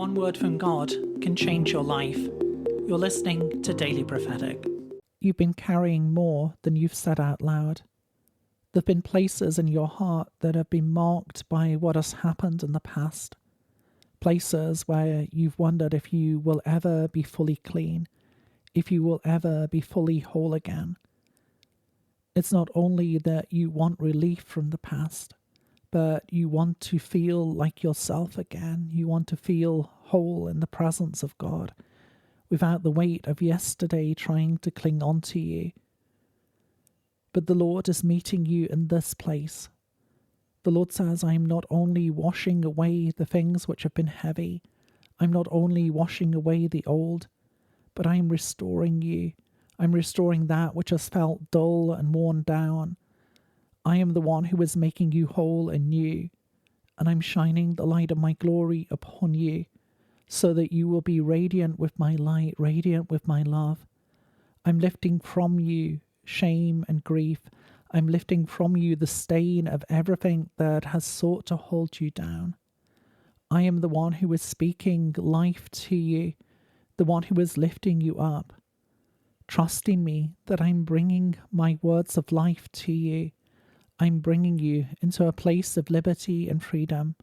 one word from God can change your life. You're listening to Daily Prophetic. You've been carrying more than you've said out loud. There have been places in your heart that have been marked by what has happened in the past. Places where you've wondered if you will ever be fully clean, if you will ever be fully whole again. It's not only that you want relief from the past, but you want to feel like yourself again. You want to feel whole in the presence of God, without the weight of yesterday trying to cling on to you. But the Lord is meeting you in this place. The Lord says, I am not only washing away the things which have been heavy, I'm not only washing away the old, but I am restoring you. I'm restoring that which has felt dull and worn down. I am the one who is making you whole and new, and I'm shining the light of my glory upon you, so that you will be radiant with my light, radiant with my love. I'm lifting from you shame and grief. I'm lifting from you the stain of everything that has sought to hold you down. I am the one who is speaking life to you, the one who is lifting you up. Trust in me that I'm bringing my words of life to you. I'm bringing you into a place of liberty and freedom.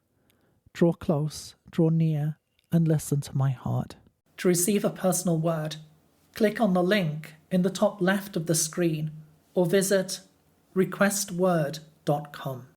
Draw close, draw near, and listen to my heart. To receive a personal word, click on the link in the top left of the screen or visit requestword.com.